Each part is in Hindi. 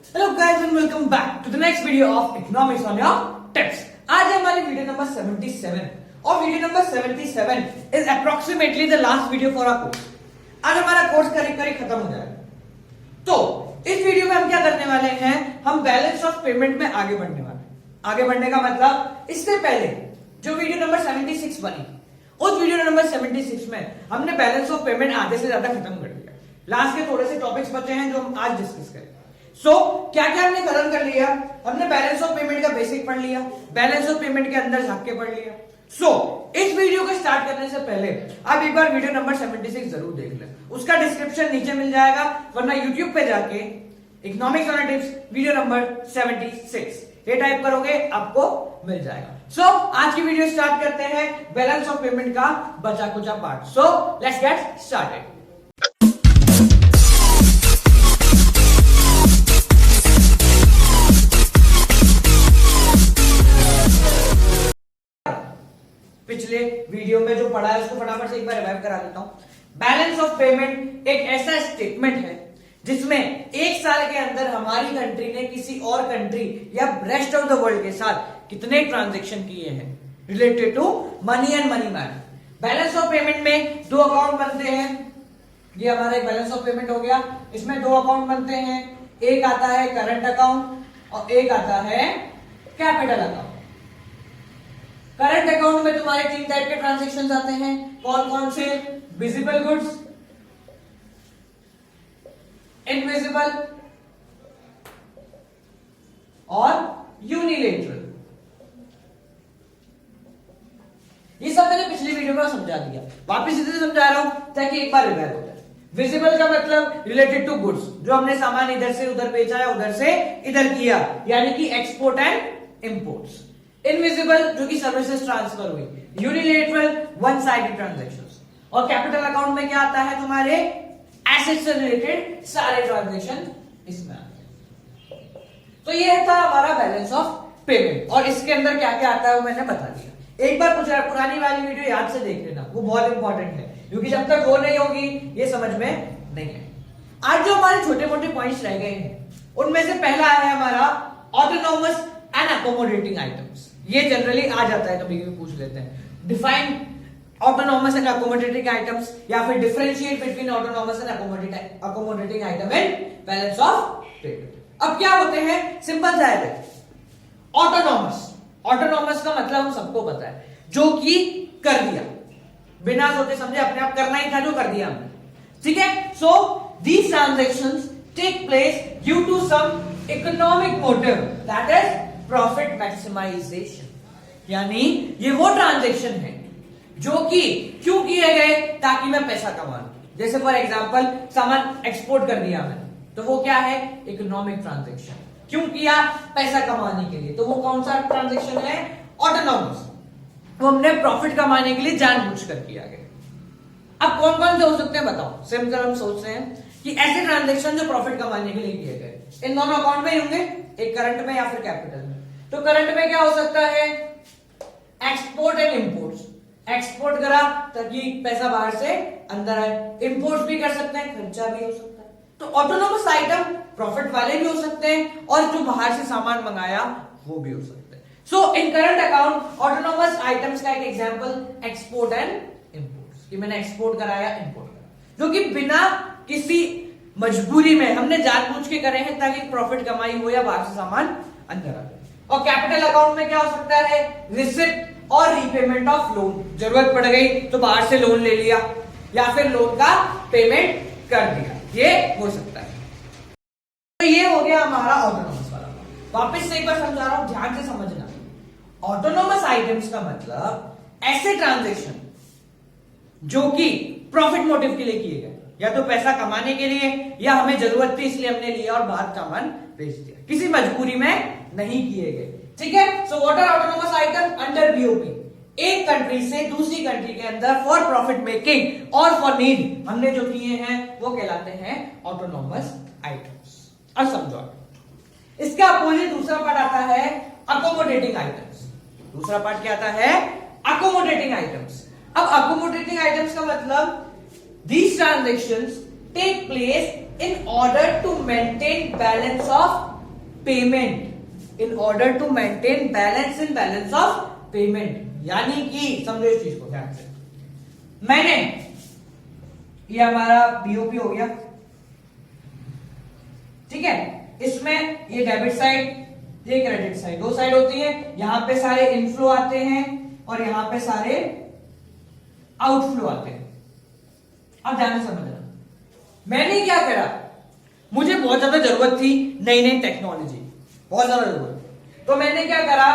Hello guys and welcome back to the next video of economics on your tips. आज है हमारी वीडियो नंबर 77 और video number 77 is approximately the last video for our course. आज हमारा कोर्स करीब करीब खत्म हो जाएगा। तो इस वीडियो में हम क्या करने वाले हैं, हम बैलेंस ऑफ पेमेंट में आगे बढ़ने वाले हैं। आगे बढ़ने का मतलब इससे पहले जो वीडियो नंबर 76 बनी, उस वीडियो नंबर 76 में हमने बैलेंस ऑफ पेमेंट आधे से ज्यादा खत्म कर दिया। लास्ट के थोड़े से टॉपिक्स बचे हैं जो हम आज डिस्कस करेंगे। क्या क्या हमने खत्म कर लिया, हमने बैलेंस ऑफ पेमेंट का बेसिक पढ़ लिया, बैलेंस ऑफ पेमेंट के अंदर झांक के पढ़ लिया। इस वीडियो को स्टार्ट करने से पहले आप एक बार वीडियो नंबर 76 जरूर देख लें, उसका डिस्क्रिप्शन नीचे मिल जाएगा, वरना यूट्यूब पे जाके economics on tips video number 76 ये टाइप करोगे आपको मिल जाएगा। आज की वीडियो स्टार्ट करते हैं बैलेंस ऑफ पेमेंट का बचा कुचा पार्ट। Let's get started. पिछले वीडियो में जो पढ़ा है उसको फटाफट से एक बार रिवाइव करा देता हूं। बैलेंस ऑफ पेमेंट एक ऐसा स्टेटमेंट है जिसमें एक साल के अंदर हमारी कंट्री ने किसी और कंट्री या रेस्ट ऑफ द वर्ल्ड के साथ कितने ट्रांजैक्शन किए हैं related to money and money matter. Balance of payment में दो अकाउंट बनते हैं। ये हमारा एक बैलेंस ऑफ पेमेंट हो गया, इसमें दो अकाउंट बनते हैं। एक आता है करंट अकाउंट और एक आता है कैपिटल अकाउंट। करंट अकाउंट में तुम्हारे तीन टाइप के ट्रांजैक्शंस आते हैं। कौन कौन से? विजिबल गुड्स, इनविजिबल और यूनिलेटरल। ये सब मैंने पिछली वीडियो में समझा दिया, वापस इसे समझा रहा हूं ताकि एक बार रिवाइव हो जाए। विजिबल का मतलब रिलेटेड टू गुड्स, जो हमने सामान इधर से उधर बेचा है, उधर से इधर किया, यानी कि एक्सपोर्ट एंड इंपोर्ट्स। इनविजिबल जो कि सर्विसेज ट्रांसफर हुई। Unilateral one sided transactions. और कैपिटल अकाउंट में क्या आता है, तुम्हारे एसेट से रिलेटेड सारे ट्रांजैक्शन इसमें आते हैं। तो ये था हमारा बैलेंस ऑफ पेमेंट और इसके अंदर क्या क्या आता है वो मैंने बता दिया। एक बार पुरानी वाली वीडियो याद से देख लेना, वो बहुत इंपॉर्टेंट है, क्योंकि जब तक वो नहीं होगी ये समझ में नहीं है। आज जो हमारे छोटे मोटे पॉइंट्स रह गए हैं उनमें से पहला है हमारा ऑटोनोमस एंड अकोमोडेटिंग आइटम्स। ये जनरली आ जाता है, कभी कभी पूछ लेते हैं। Define autonomous and accommodating items या फिर differentiate between autonomous and accommodating item in balance of payment. अब क्या होते हैं, सिंपल सा है। ऑटोनोमस का मतलब हम सबको पता है, जो कि कर दिया, बिना सोचे समझे अपने आप करना ही था जो कर दिया हमने, ठीक है। These transactions take place due to some economic motive, that is profit maximisation. यानी ये वो ट्रांजैक्शन है जो कि क्यों किए गए, ताकि मैं पैसा कमा लूं। जैसे फॉर एग्जांपल सामान एक्सपोर्ट कर दिया मैंने, तो वो क्या है, इकोनॉमिक ट्रांजैक्शन। क्यों किया, पैसा कमाने के लिए, तो वो कौन सा ट्रांजैक्शन है, ऑटोनोमस। वो हमने प्रॉफिट कमाने के लिए जानबूझकर किया गया। अब कौन कौन से हो सकते हैं बताओ। सिंपल हम सोच रहे हैं कि ऐसे ट्रांजैक्शन जो प्रॉफिट कमाने के लिए किए गए, इन दोनों अकाउंट में ही होंगे, एक करंट में या फिर कैपिटल में। तो करंट में क्या हो सकता है, एक्सपोर्ट एंड इंपोर्ट्स। एक्सपोर्ट करा ताकि पैसा बाहर से अंदर आए, इंपोर्ट भी कर सकते हैं, खर्चा भी हो सकता है। तो ऑटोनोमस आइटम प्रॉफिट वाले भी हो सकते हैं और जो बाहर से सामान मंगाया वो भी हो सकते हैं। इन करंट अकाउंट ऑटोनोमस आइटम्स का एक एग्जांपल एक्सपोर्ट एंड इंपोर्ट्स, कि मैंने एक्सपोर्ट कराया, इंपोर्ट कराया, जो कि बिना किसी मजबूरी में हमने जानबूझ के करे हैं ताकि प्रॉफिट कमाई हो या बाहर से सामान अंदर आ जाए। और कैपिटल अकाउंट में क्या हो सकता है, रिसिप्ट और रीपेमेंट ऑफ लोन। जरूरत पड़ गई तो बाहर से लोन ले लिया या फिर लोन का पेमेंट कर दिया, ये हो सकता है। तो ये हो गया हमारा ऑटोनोमस वाला। वापस से एक बार समझा रहा हूं, ध्यान से समझना। ऑटोनोमस आइटम्स का मतलब ऐसे ट्रांजैक्शन जो कि प्रॉफिट मोटिव के लिए किए गए, या तो पैसा कमाने के लिए या हमें जरूरत थी इसलिए हमने लिया और बाहर सामान बेच दिया, किसी मजबूरी में नहीं किए गए, ठीक है। What are autonomous item under BOP, एक कंट्री से दूसरी कंट्री के अंदर फॉर प्रॉफिट मेकिंग और फॉर नीड हमने जो किए हैं वो कहलाते हैं ऑटोनोमस आइटम्स। अब समझो, इसका अपोजिट दूसरा पार्ट आता है अकोमोडेटिंग आइटम्स। दूसरा पार्ट क्या आता है, अकोमोडेटिंग आइटम्स। अब अकोमोडेटिंग आइटम्स का मतलब these transactions take place in order to maintain balance of payment, in order to maintain balance in balance of payment. यानी कि समझो इस चीज को ध्यान से, मैंने ये हमारा बीओपी हो गया, ठीक है, इसमें ये डेबिट साइड, ये क्रेडिट साइड, दो साइड होती है। यहां पे सारे इनफ्लो आते हैं और यहां पे सारे आउटफ्लो आते हैं। अब ध्यान से समझना, मैंने क्या करा, मुझे बहुत ज्यादा जरूरत थी नई नई टेक्नोलॉजी, बहुत ज्यादा जरूरत, तो मैंने क्या करा,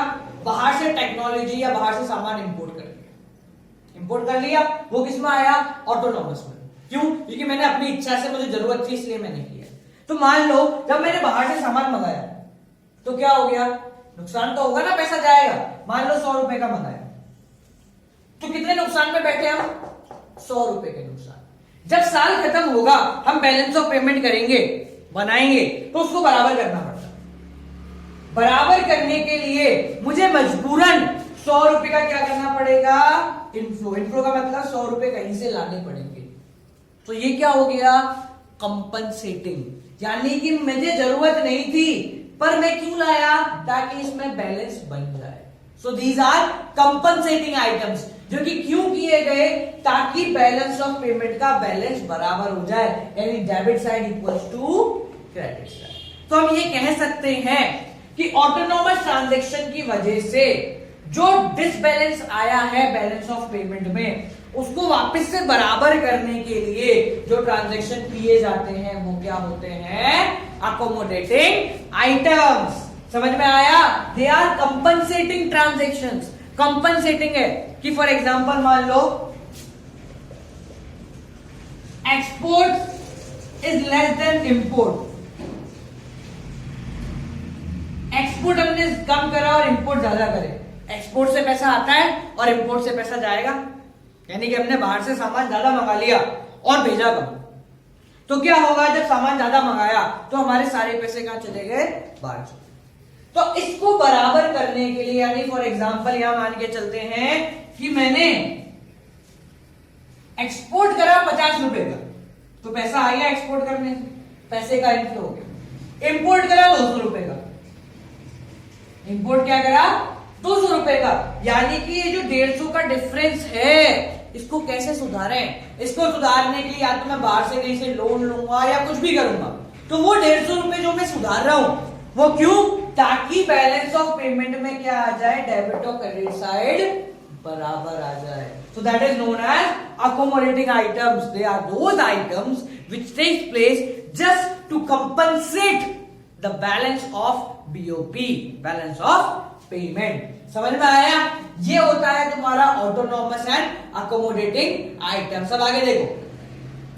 बाहर से टेक्नोलॉजी या बाहर से सामान इंपोर्ट कर लिया। इंपोर्ट कर लिया, वो किसमें आया, ऑटोनॉमस में। क्यों? क्योंकि मैंने अपनी इच्छा से, मुझे जरूरत थी इसलिए मैंने किया। तो मान लो जब मैंने बाहर से सामान मंगाया तो क्या हो गया, नुकसान तो होगा ना, पैसा जाएगा। मान लो 100 रुपए का मंगाया, तो कितने नुकसान में बैठे हम, 100 रुपए के नुकसान। जब साल खत्म होगा हम बैलेंस ऑफ पेमेंट करेंगे, बनाएंगे, तो उसको बराबर करना पड़ता है। बराबर करने के लिए मुझे मजबूरन 100 रुपए का क्या करना पड़ेगा, इनफ्लो। इनफ्लो का मतलब 100 रुपए कहीं से लाने पड़ेंगे। तो ये क्या हो गया, कंपनसेटिंग, यानी कि मुझे जरूरत नहीं थी पर मैं क्यों लाया, ताकि इसमें बैलेंस बन जाए। So these are compensating items, जो कि क्यों किए गए, ताकि बैलेंस ऑफ पेमेंट का बैलेंस बराबर हो जाए, यानी debit side equals to credit side. तो हम ये कह सकते हैं कि ऑटोनॉमस ट्रांजैक्शन की वजह से जो डिसबैलेंस आया है बैलेंस ऑफ पेमेंट में, उसको वापस से बराबर करने के लिए जो ट्रांजैक्शन किए जाते हैं वो क्या होते हैं, अकोमोडेटिंग आइटम्स। समझ में आया, they are compensating transactions. Compensating है कि फॉर एग्जांपल मान लो export is less than import, export हमने कम करा और इंपोर्ट ज्यादा करे। एक्सपोर्ट से पैसा आता है और इंपोर्ट से पैसा जाएगा, यानी कि हमने बाहर से सामान ज्यादा मंगा लिया और भेजा कम। तो क्या होगा, जब सामान ज्यादा मंगाया तो हमारे सारे पैसे कहां चले गए, बाहर चले। तो इसको बराबर करने के लिए, यानी फॉर एग्जांपल यहां मान के चलते हैं कि मैंने एक्सपोर्ट करा 50 रुपए का, तो पैसा आया एक्सपोर्ट करने से, पैसे का इनफ्लो हो गया। इंपोर्ट करा 200 रुपए का, इंपोर्ट क्या करा, 200 रुपए का। यानी कि ये जो 150 का डिफरेंस है, इसको कैसे सुधारें, इसको सुधारने के लिए या तो मैं बाहर से कहीं से लोन लूंगा या कुछ भी करूंगा। तो वो 150 रुपए जो मैं सुधार रहा हूं वो क्यों, ताकि बैलेंस ऑफ पेमेंट में क्या आ जाए, डेबिट और क्रेडिट साइड बराबर आ जाए। So that is known as accommodating items. They are those items which takes place just to compensate the balance of BOP, balance of payment. समझ में आया, ये होता है तुम्हारा ऑटोनॉमस एंड अकोमोडेटिंग आइटम्स। अब आगे देखो,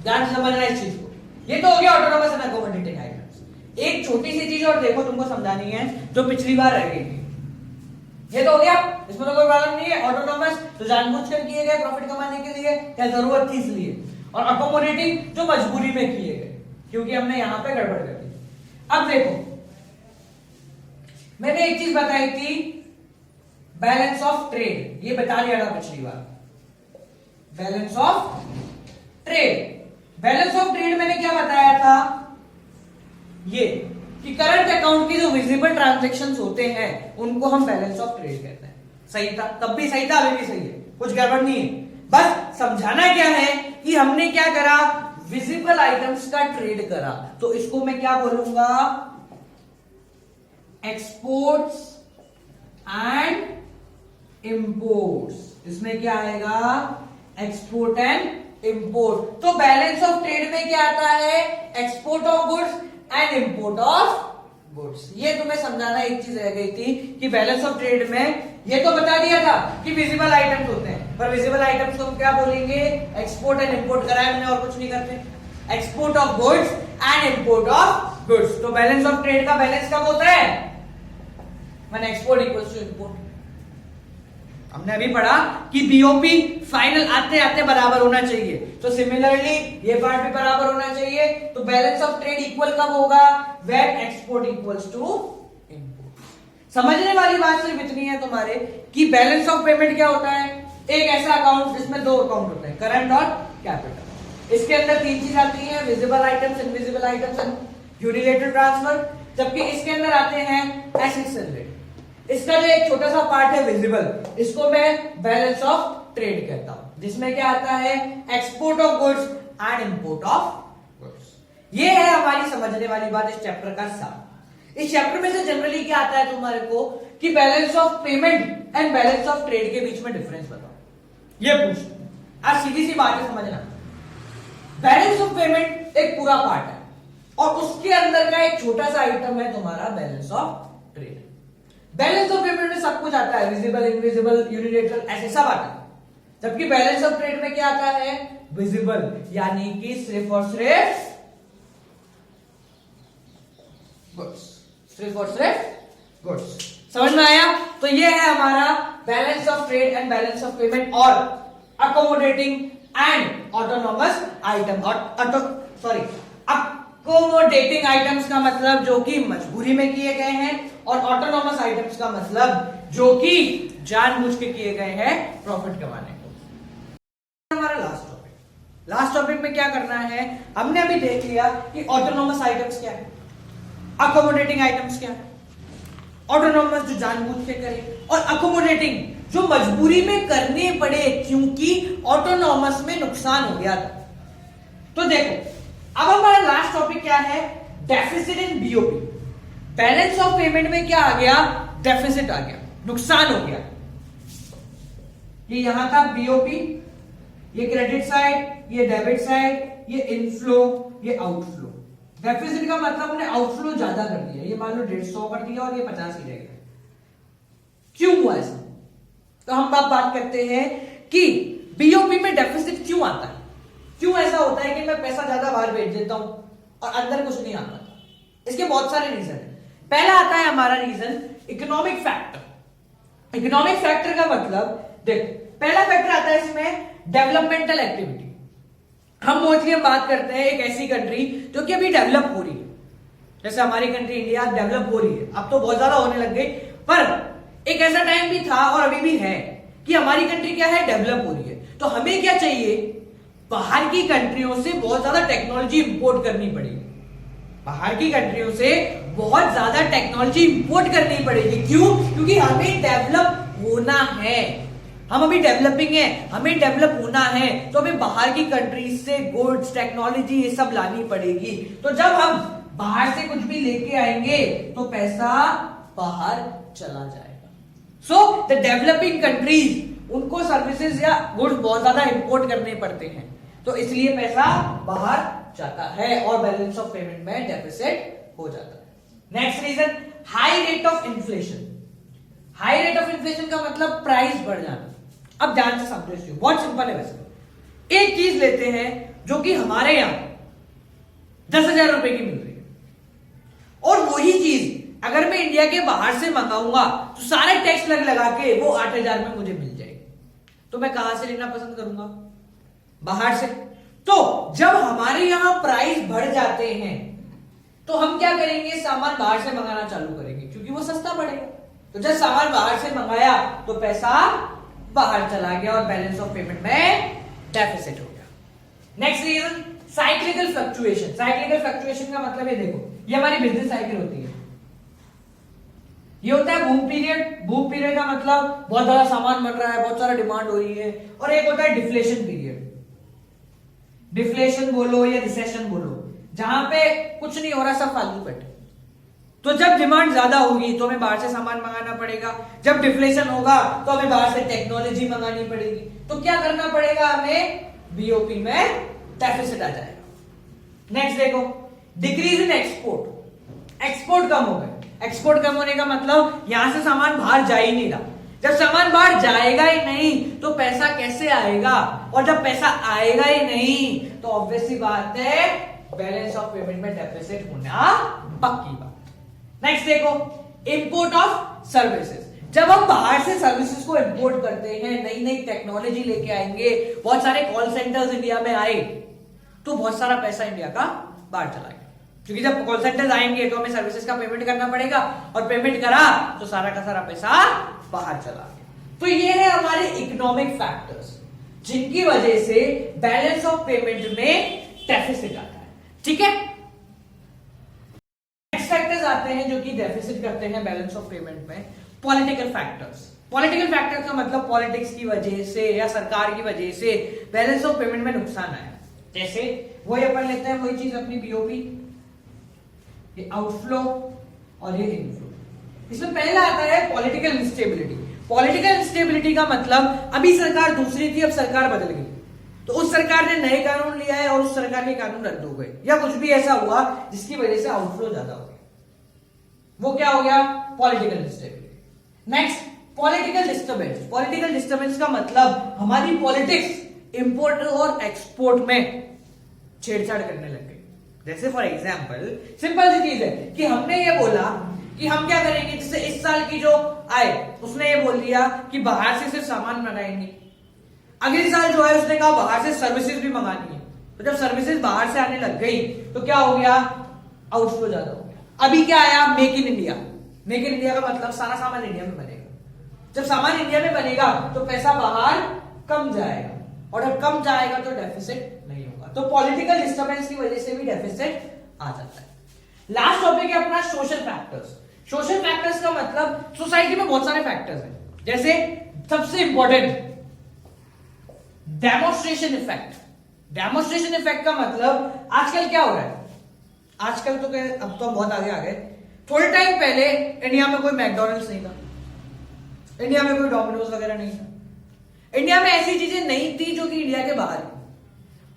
ध्यान से समझना इस चीज को। ये तो हो गया ऑटोनॉमस एंड अकोमोडेटिंग आइटम्स। एक छोटी सी चीज और देखो, तुमको समझानी है, जो पिछली बार रह गई थी। ये तो हो गया, इसमें तो कोई प्रॉब्लम नहीं है। ऑटोनॉमस तो जानबूझकर किए गए, प्रॉफिट कमाने के लिए, क्या जरूरत थी इसलिए। और अकोमोडेटिंग जो मजबूरी में किए गए, क्योंकि हमने यहां पे गड़बड़ कर दी। अब देखो, मैंने एक चीज बताई थी, बैलेंस ऑफ ट्रेड, ये बता दिया था पिछली बार। Balance of trade, balance of trade मैंने क्या बताया था, ये कि करंट अकाउंट के जो विजिबल ट्रांजैक्शंस होते हैं उनको हम बैलेंस ऑफ ट्रेड कहते हैं। सही था, तब भी सही था, अभी भी सही है, कुछ गड़बड़ नहीं है। बस समझाना क्या है कि हमने क्या करा, विजिबल आइटम्स का ट्रेड करा। तो इसको मैं क्या बोलूंगा, एक्सपोर्ट्स एंड इंपोर्ट्स। इसमें क्या आएगा, एक्सपोर्ट एंड इंपोर्ट। तो बैलेंस ऑफ ट्रेड में क्या आता है, export of goods and import of goods. ये तुम्हें समझाना एक चीज रह गई थी कि बैलेंस ऑफ ट्रेड में ये तो बता दिया था कि विजिबल आइटम्स होते हैं, पर विजिबल आइटम्स को हम क्या बोलेंगे, एक्सपोर्ट एंड इंपोर्ट कराए हमने और कुछ नहीं करते। Export of goods and import of goods. तो बैलेंस ऑफ ट्रेड का बैलेंस कब होता है, when export equals to import. हमने अभी पढ़ा कि बीओपी फाइनल आते आते बराबर होना चाहिए। तो सिमिलरली ये पार्ट भी बराबर होना चाहिए। तो बैलेंस ऑफ ट्रेड इक्वल कब होगा, when export equals to import. समझने वाली बात सिर्फ इतनी है तुम्हारे कि बैलेंस ऑफ पेमेंट क्या होता है, एक ऐसा अकाउंट जिसमें दो अकाउंट होते हैं, करंट और कैपिटल। इसके अंदर तीन चीज आती हैं, visible items, invisible items and unilateral transfer, जबकि इसके अंदर आते हैं एसेट्स एंड डेट। इसका जो एक छोटा सा पार्ट है विजिबल, इसको मैं बैलेंस ऑफ ट्रेड कहता हूं, जिसमें क्या आता है, export of goods and import of goods. ये है हमारी समझने वाली बात इस चैप्टर का सार। इस चैप्टर में से जनरली क्या आता है तुम्हारे को कि balance of payment and balance of trade के बीच में डिफरेंस बताओ, ये पूछना। आज सीधी सी बात है, समझना, बैलेंस ऑफ पेमेंट एक पूरा पार्ट है और उसके अंदर का एक छोटा सा आइटम है तुम्हारा balance of trade. Balance of payment में सब कुछ आता है, विजिबल, इनविजिबल, यूनिलेटरल, ऐसे सब आता है, जबकि बैलेंस ऑफ ट्रेड में क्या आता है, विजिबल, यानी कि सिर्फ और सिर्फ गुड्स, सिर्फ और सिर्फ गुड्स। समझ में आया? तो ये है हमारा balance of trade and balance of payment और accommodating and autonomous item. Accommodating items का मतलब जो कि मजबूरी में किए गए हैं, और ऑटोनॉमस आइटम्स का मतलब जो कि जानबूझ के किए गए हैं प्रॉफिट कमाने को। हमारा लास्ट टॉपिक में क्या करना है, हमने अभी देख लिया कि ऑटोनॉमस आइटम्स क्या है, अकोमोडेटिंग आइटम्स क्या है। ऑटोनॉमस जो जानबूझ के करे, और अकोमोडेटिंग जो मजबूरी में करने पड़े क्योंकि ऑटोनॉमस में नुकसान हो गया था। तो देखो, अब हमारा लास्ट टॉपिक क्या है, deficit in BOP. Balance of payment में क्या आ गया, डेफिसिट आ गया, नुकसान हो गया। ये यहां था बीओपी, ये क्रेडिट साइड, ये डेबिट साइड, ये इनफ्लो, ये आउटफ्लो। डेफिसिट का मतलब उन्हें आउटफ्लो ज्यादा कर दिया, ये मान लो 150 कर दिया और ये 50 ही रह गया। क्यों हुआ ऐसा? तो हम बात करते हैं कि बीओपी में डेफिसिट क्यों आता है, क्यों ऐसा होता है कि मैं पैसा ज्यादा बाहर भेज देता हूं और अंदर कुछ नहीं आता। इसके बहुत सारे रीजन है। पहला आता है हमारा reason economic factor. Economic factor का मतलब देखो, पहला फैक्टर आता है इसमें डेवलपमेंटल एक्टिविटी। हम मोस्टली बात करते हैं एक ऐसी कंट्री जो कि अभी डेवलप हो रही है, जैसे हमारी कंट्री इंडिया डेवलप हो रही है, अब तो बहुत ज्यादा होने लग गई, पर एक ऐसा टाइम भी था और अभी भी है कि हमारी कंट्री क्या है, डेवलप हो रही है। तो हमें क्या चाहिए, बाहर की कंट्रियों से बहुत ज्यादा टेक्नोलॉजी इंपोर्ट करनी पड़ेगी। बाहर की कंट्रियों से बहुत ज्यादा टेक्नोलॉजी इंपोर्ट करनी पड़ेगी। क्यों? क्योंकि हमें डेवलप होना है, हम अभी डेवलपिंग है, हमें डेवलप होना है, तो हमें बाहर की कंट्रीज से गुड्स, टेक्नोलॉजी ये सब लानी पड़ेगी। तो जब हम बाहर से कुछ भी लेके आएंगे तो पैसा बाहर चला जाएगा। सो द डेवलपिंग कंट्रीज, उनको सर्विसेज या गुड्स बहुत ज्यादा इंपोर्ट करने पड़ते हैं, तो इसलिए पैसा बाहर जाता है और बैलेंस ऑफ पेमेंट में डेफिसिट हो जाता है। Next reason, high rate of inflation. High rate of inflation का मतलब प्राइस बढ़ जाना। अब ध्यान से समझो इसको, बहुत सिंपल है। वैसे एक चीज लेते हैं जो कि हमारे यहां 10,000 रुपए की मिल रही है, और वही चीज अगर मैं इंडिया के बाहर से मंगाऊंगा तो सारे टैक्स लगा के वो 8,000 में मुझे मिल जाएगी। तो मैं कहां से लेना पसंद करूंगा, बाहर से। तो जब हमारे यहां प्राइस बढ़ जाते हैं तो हम क्या करेंगे, सामान बाहर से मंगाना चालू करेंगे, क्योंकि वो सस्ता पड़ेगा। तो जब सामान बाहर से मंगाया तो पैसा बाहर चला गया और बैलेंस ऑफ पेमेंट में डेफिसिट हो गया। Next reason, cyclical fluctuation. Cyclical fluctuation का मतलब है, देखो ये हमारी बिजनेस साइकिल होती है। ये होता है बूम पीरियड। बूम पीरियड का मतलब बहुत ज्यादा सामान बन रहा है, बहुत सारा डिमांड हो रही है। और एक होता है डिफ्लेशन पीरियड। डिफ्लेशन बोलो या रिसेशन बोलो, जहां पे कुछ नहीं हो रहा, सब फालतू बैठे। तो जब डिमांड ज्यादा होगी तो हमें बाहर से सामान मंगाना पड़ेगा, जब डिफ्लेशन होगा तो हमें बाहर से टेक्नोलॉजी मंगानी पड़ेगी। तो क्या करना पड़ेगा हमें, बीओपी में डेफिसिट आ जाएगा। नेक्स्ट देखो, डिक्रीज इन एक्सपोर्ट। एक्सपोर्ट कम हो गए। एक्सपोर्ट कम होने का मतलब यहां से सामान बाहर जा ही नहीं रहा। जब सामान बाहर जाएगा ही नहीं तो पैसा कैसे आएगा, और जब पैसा आएगा ही नहीं तो ऑब्वियस सी बात है बैलेंस ऑफ पेमेंट में डेफिसिट होना पक्की बात। नेक्स्ट देखो, इंपोर्ट ऑफ सर्विसेज। जब हम बाहर से सर्विसेज को इंपोर्ट करते हैं, नई नई टेक्नोलॉजी लेके आएंगे, बहुत सारे कॉल सेंटर्स इंडिया में आए, तो बहुत सारा पैसा इंडिया का बाहर चला गया। क्योंकि जब कॉल सेंटर्स आएंगे तो हमें सर्विसेज का पेमेंट करना पड़ेगा, और पेमेंट करा तो सारा का सारा पैसा बाहर चला गया। तो ये है हमारे इकोनॉमिक फैक्टर्स जिनकी वजह से बैलेंस ऑफ पेमेंट में डेफिसिट आता है। ठीक है, नेक्स्ट फैक्टर्स आते हैं जो कि डेफिसिट करते हैं बैलेंस ऑफ पेमेंट में। Political factors. पॉलिटिकल फैक्टर्स का मतलब पॉलिटिक्स की वजह से या सरकार की वजह से बैलेंस ऑफ पेमेंट में नुकसान आया। जैसे वही अपन लेते हैं, वही चीज अपनी बीओपी, ये आउटफ्लो और ये इनफ्लो। इसमें पहला आता है पॉलिटिकल इंस्टेबिलिटी। पॉलिटिकल इंस्टेबिलिटी का मतलब अभी सरकार दूसरी थी, अब सरकार बदल गई, तो उस सरकार ने नए कानून लिया है और उस सरकार के कानून रद्द हो गए, या कुछ भी ऐसा हुआ जिसकी वजह से आउटफ्लो ज्यादा हो गया, वो क्या हो गया? Political instability. Next, political disturbance. Political disturbance का मतलब हमारी पॉलिटिक्स इंपोर्ट और एक्सपोर्ट में छेड़छाड़ करने लग गई। जैसे फॉर एग्जाम्पल सिंपल सी चीज है कि हमने ये बोला कि हम क्या करेंगे, जैसे इस साल की जो आए उसने ये बोल दिया कि बाहर से सिर्फ सामान मंगाएंगे, अगले साल जो है उसने कहा बाहर से सर्विसेज भी मंगानी है। तो जब सर्विसेज बाहर से आने लग गई तो क्या हो गया? आउटफ्लो ज्यादा हो गया। अभी क्या आया? Make in India. Make in India का मतलब सारा सामान इंडिया में बनेगा। जब सामान इंडिया में बनेगा तो पैसा बाहर कम जाएगा, और जब कम जाएगा तो डेफिसिट नहीं होगा। तो पॉलिटिकल डिस्टर्बेंस की वजह से भी डेफिसिट आ जाता है। लास्ट टॉपिक है अपना सोशल फैक्टर्स। सोशल फैक्टर्स का मतलब सोसाइटी में बहुत सारे फैक्टर्स हैं, जैसे सबसे important demonstration effect. Demonstration effect का मतलब आजकल क्या हो रहा है, आजकल तो अब तो हम बहुत आगे आ गए। थोड़े टाइम पहले इंडिया में कोई मैकडोनल्ड्स नहीं था, इंडिया में कोई डोमिनोज वगैरह नहीं था, इंडिया में ऐसी चीजें नहीं थी जो कि इंडिया के बाहर थी,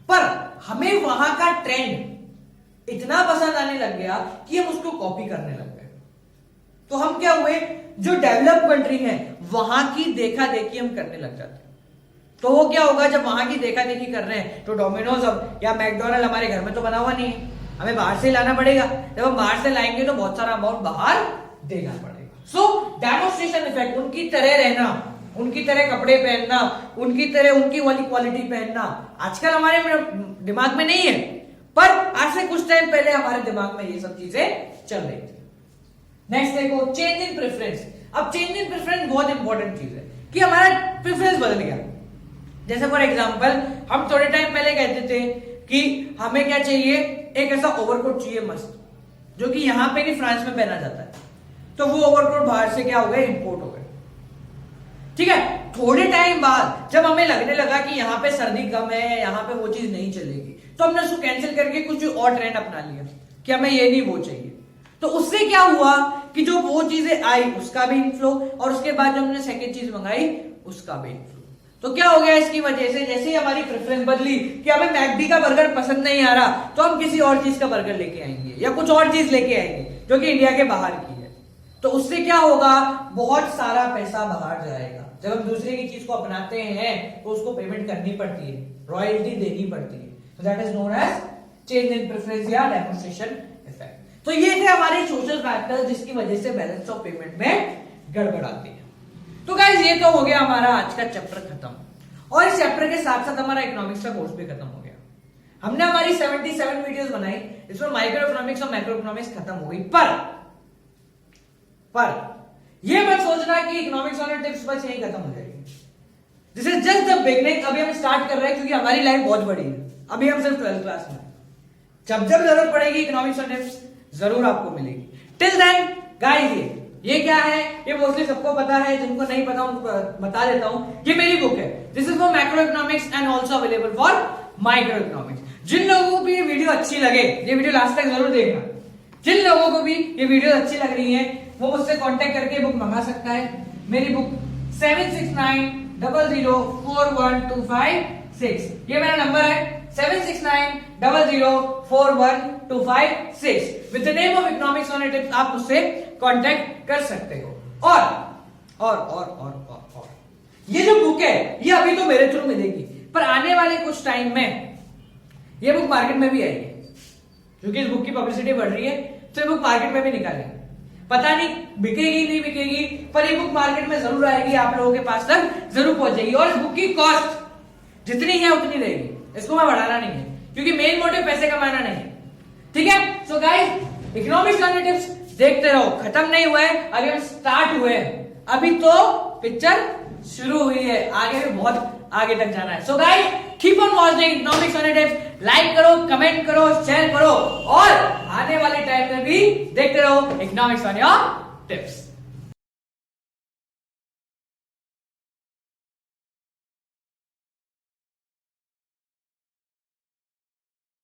पर हमें वहां का ट्रेंड इतना पसंद आने लग गया कि हम उसको कॉपी करने लग गए। तो हम क्या हुए, जो डेवलप कंट्री है वहां की देखा देखी हम करने लग जाते हैं। तो वो क्या होगा, जब वहां की देखा देखी कर रहे हैं तो डोमिनोज अब या मैकडोनल्ड हमारे घर में तो बना हुआ नहीं है, हमें बाहर से लाना पड़ेगा। जब हम बाहर से लाएंगे तो बहुत सारा अमाउंट बाहर देना पड़ेगा। सो डेमोन्स्ट्रेशन इफेक्ट, उनकी तरह रहना, उनकी तरह कपड़े पहनना, उनकी तरह उनकी वाली क्वालिटी पहनना आजकल हमारे दिमाग में नहीं है, पर आज से कुछ टाइम पहले हमारे दिमाग में ये सब चीजें चल रही थी। नेक्स्ट देखो, चेंज इन प्रेफरेंस। अब चेंज इन प्रेफरेंस बहुत इंपॉर्टेंट चीज है कि हमारा प्रेफरेंस बदल गया। जैसे फॉर एग्जांपल हम थोड़े टाइम पहले कहते थे कि हमें क्या चाहिए, एक ऐसा ओवरकोट चाहिए मस्त, जो कि यहां पे नहीं फ्रांस में पहना जाता है, तो वो ओवरकोट बाहर से क्या हो गए, इंपोर्ट हो गए। ठीक है, थोड़े टाइम बाद जब हमें लगने लगा कि यहाँ पे सर्दी कम है, यहाँ पे वो चीज नहीं चलेगी, तो हमने उसको कैंसिल करके कुछ और ट्रेंड अपना लिया कि हमें ये नहीं वो चाहिए। तो उससे क्या हुआ कि जो वो चीजें आई उसका भी इनफ्लो, और उसके बाद जो हमने सेकेंड चीज मंगाई उसका भी इनफ्लो। तो क्या हो गया इसकी वजह से, जैसे ही हमारी प्रेफरेंस बदली कि हमें मैकडी का बर्गर पसंद नहीं आ रहा, तो हम किसी और चीज का बर्गर लेके आएंगे या कुछ और चीज लेके आएंगे जो कि इंडिया के बाहर की है। तो उससे क्या होगा, बहुत सारा पैसा बाहर जाएगा। जब हम दूसरे की चीज को अपनाते हैं तो उसको पेमेंट करनी पड़ती है, रॉयल्टी देनी पड़ती है। So that is known as change in preference या डेमोन्स्ट्रेशन इफेक्ट। तो ये थे हमारे सोशल फैक्टर्स जिसकी वजह से बैलेंस ऑफ पेमेंट में गड़बड़ आती है। तो गाइस ये तो हो गया हमारा आज का चैप्टर खत्म, और इस चैप्टर के साथ साथ हमारा इकोनॉमिक्स का कोर्स भी खत्म हो गया। हमने हमारी 77 वीडियोस बनाई, इसमें माइक्रो इकोनॉमिक्स और मैक्रो इकोनॉमिक्स खत्म हो गई। पर ये मत सोचना कि इकोनॉमिक्स वाले टिप्स बस यही खत्म हो जाएगी। This is just the beginning. अभी हम स्टार्ट कर रहे हैं क्योंकि हमारी लाइफ बहुत बड़ी है, अभी हम सिर्फ 12th क्लास में। जब जरूरत पड़ेगी इकोनॉमिक्स और टिप्स जरूर आपको मिलेगी। टिल देन गाइस ये क्या है, ये मोस्टली सबको पता है, जिनको नहीं पता उनको बता देता हूं। ये मेरी बुक है, this is for macroeconomics and also available for microeconomics. जिन लोगों को भी ये वीडियो अच्छी लगे, ये वीडियो लास्ट तक जरूर देखना। जिन लोगों को भी ये वीडियो अच्छी लग रही है वो मुझसे कांटेक्ट करके बुक मंगा सकता है। मेरी बुक 7690041256, ये मेरा नंबर है 7690041256। With the name of economics on tips आप मुझसे कांटेक्ट कर सकते हो। और ये जो बुक है ये अभी तो मेरे थ्रू मिलेगी, पर आने वाले कुछ टाइम में ये बुक मार्केट में भी आएगी, क्योंकि इस बुक की पब्लिसिटी बढ़ रही है तो ये बुक मार्केट में भी निकालेंगे। पता नहीं बिकेगी नहीं बिकेगी, पर ये बुक मार्केट में जरूर आएगी, आप लोगों के पास तक जरूर पहुंचेगी। और इस बुक की कॉस्ट जितनी है उतनी रहेगी, इसको मैं बढ़ाना नहीं है, क्योंकि मेन मोटिव पैसे कमाना नहीं है। ठीक है, सो गाइस इकोनॉमिक्स वाले टिप्स देखते रहो, खत्म नहीं हुआ है, अभी हम स्टार्ट हुए हैं, अभी तो पिक्चर शुरू हुई है, आगे भी बहुत आगे तक जाना है। So guys keep on watching economics on tips, like करो, कमेंट करो, शेयर करो और आने वाले टाइम में भी देखते रहो इकोनॉमिक्स ऑन योर टिप्स।